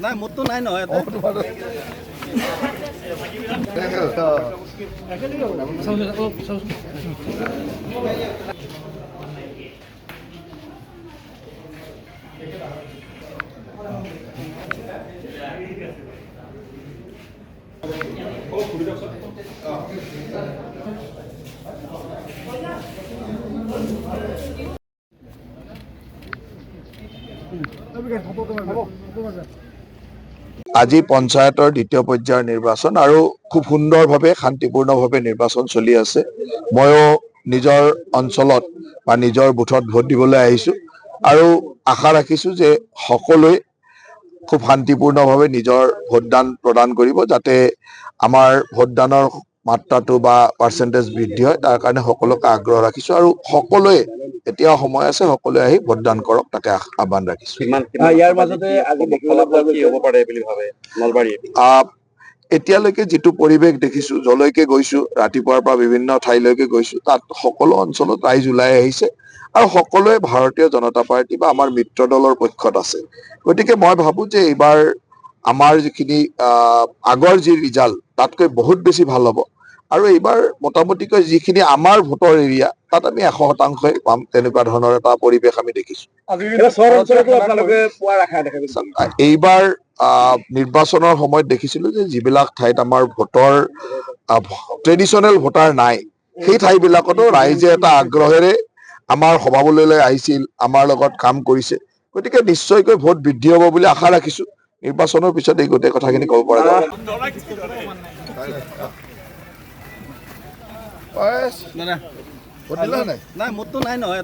নাই মোৰতো নাই নহয় আজি পঞ্চায়তৰ দ্বিতীয় পৰ্যায়ৰ নিৰ্বাচন আৰু খুব সুন্দৰভাৱে শান্তিপূৰ্ণভাৱে নিৰ্বাচন চলি আছে। ময়ো নিজৰ অঞ্চলত বা নিজৰ বুথত ভোট দিবলৈ আহিছো আৰু আশা ৰাখিছো যে সকলোৱে খুব শান্তিপূৰ্ণভাৱে নিজৰ ভোটদান প্ৰদান কৰিব, যাতে আমাৰ ভোটদানৰ মাত্ৰাটো বা পাৰ্চেণ্টেজ বৃদ্ধি হয়, তাৰ কাৰণে সকলোকে আগ্ৰহ ৰাখিছো আৰু সকলোৱে এতিয়াও সময় আছে, সকলোৱে আহি ভোটদান কৰক, তাকে আহ্বান ৰাখিছো। ইয়াৰ মাজতে আজি দেখিবলৈ পোৱা কি হ'ব পাৰে বুলি ভাবে নলবাৰীত? এতিয়ালৈকে যিটো পৰিৱেশ দেখিছো, যলৈকে গৈছো, ৰাতিপুৱাৰ পৰা বিভিন্ন ঠাইলৈকে গৈছো, তাত সকলো অঞ্চলত ৰাইজ ওলাই আহিছে আৰু সকলোৱে ভাৰতীয় জনতা পাৰ্টি বা আমাৰ মিত্ৰ দলৰ পক্ষত আছে। গতিকে মই ভাবো যে এইবাৰ আমাৰ যিখিনি আগৰ যি ৰিজাল্ট তাতকৈ বহুত বেছি ভাল হ'ব আৰু এইবাৰ মোটামুটিকৈ যিখিনি আমাৰ ভোটৰ এৰিয়া তাত আমি 100% পাম, তেনেকুৱা ধৰণৰ এটা পৰিৱেশ আমি দেখিছো। এইবাৰ নিৰ্বাচনৰ সময়ত দেখিছিলো যে যিবিলাক ঠাইত আমাৰ ভোটৰ ট্ৰেডিশ্যনেল ভোটাৰ নাই, সেই ঠাইবিলাকতো ৰাইজে এটা আগ্ৰহেৰে আমাৰ সভালৈ আহিছিল, আমাৰ লগত কাম কৰিছে। গতিকে নিশ্চয়কৈ ভোট বৃদ্ধি হ'ব বুলি আশা ৰাখিছো। নিৰ্বাচনৰ পিছত এই গোটেই কথাখিনি ক'ব পৰা যাব। নাই মোৰতো নাই নহয়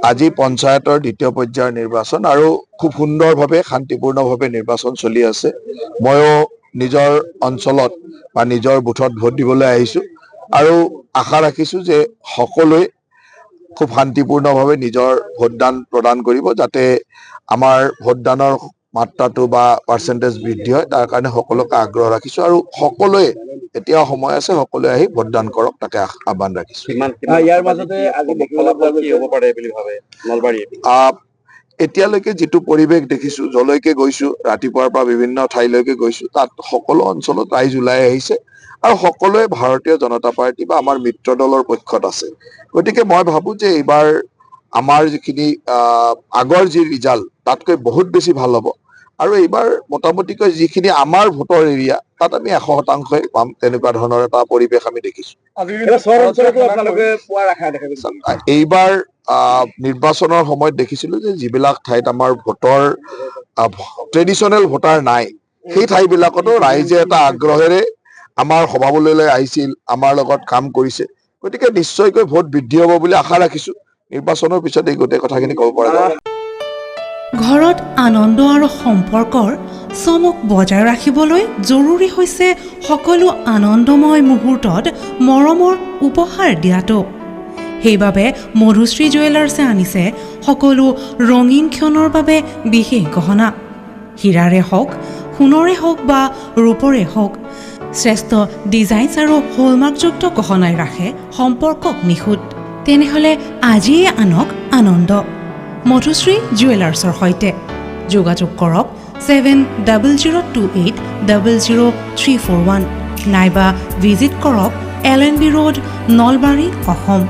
আজি পঞ্চায়তৰ দ্বিতীয় পৰ্যায়ৰ নিৰ্বাচন আৰু খুব সুন্দৰভাৱে শান্তিপূৰ্ণভাৱে নিৰ্বাচন চলি আছে। ময়ো নিজৰ অঞ্চলত বা নিজৰ বুথত ভোট দিবলৈ আহিছো আৰু আশা ৰাখিছো যে সকলোৱে খুব শান্তিপূৰ্ণভাৱে নিজৰ ভোটদান প্ৰদান কৰিব, যাতে আমাৰ ভোটদানৰ মাত্ৰাটো বা পাৰ্চেণ্টেজ বৃদ্ধি হয়, তাৰ কাৰণে সকলোকে আগ্ৰহ ৰাখিছো আৰু সকলোৱে এতিয়াও সময় আছে, সকলোৱে আহি ভোটদান কৰক, তাকে আহ্বান ৰাখিছো। ইয়াৰ মাজতে আজি দেখিবলৈ পোৱা কি হ'ব পাৰে বুলি ভাবে নলবাৰীত? এতিয়ালৈকে যিটো পৰিৱেশ দেখিছো, যলৈকে গৈছো, ৰাতিপুৱাৰ পৰা বিভিন্ন ঠাইলৈকে গৈছো, তাত সকলো অঞ্চলত ৰাইজ ওলাই আহিছে আৰু সকলোৱে ভাৰতীয় জনতা পাৰ্টি বা আমাৰ মিত্ৰ দলৰ পক্ষত আছে। গতিকে মই ভাবো যে এইবাৰ আমাৰ যিখিনি আগৰ যি ৰিজাল্ট তাতকৈ বহুত বেছি ভাল হ'ব আৰু এইবাৰ মোটামুটিকৈ যিখিনি আমাৰ ভোটৰ এৰিয়া তাত আমি 100% পাম, তেনেকুৱা ধৰণৰ এটা পৰিৱেশ আমি দেখিছো। এইবাৰ নিৰ্বাচনৰ সময়ত দেখিছিলো যে যিবিলাক ঠাইত আমাৰ ভোটৰ ট্ৰেডিশ্যনেল ভোটাৰ নাই, সেই ঠাইবিলাকতো ৰাইজে এটা আগ্ৰহেৰে আমাৰ সভালৈ আহিছিল, আমাৰ লগত কাম কৰিছে। গতিকে নিশ্চয়কৈ ভোট বৃদ্ধি হ'ব বুলি আশা ৰাখিছো। নিৰ্বাচনৰ পিছত এই গোটেই কথাখিনি ক'ব পৰা যাব। ঘৰত আনন্দ আৰু সম্পৰ্কৰ চমক বজাই ৰাখিবলৈ জৰুৰী হৈছে সকলো আনন্দময় মুহূৰ্তত মৰমৰ উপহাৰ দিয়াটো। সেইবাবে মধুশ্ৰী জুৱেলাৰ্ছে আনিছে সকলো ৰঙীন ক্ষণৰ বাবে বিশেষ গহনা। হীৰাৰে হওক, সোণৰে হওক বা ৰূপৰে হওক, শ্ৰেষ্ঠ ডিজাইনছ আৰু হলমাৰ্কযুক্ত গহনাই ৰাখে সম্পৰ্কক নিখুঁত। তেনেহ'লে আজিয়ে আনক আনন্দ মধুশ্ৰী জুৱেলাৰ্ছৰ সৈতে। যোগাযোগ কৰক 7002800341 নাইবা ভিজিট কৰক LNB ৰোড, নলবাৰী, অসম।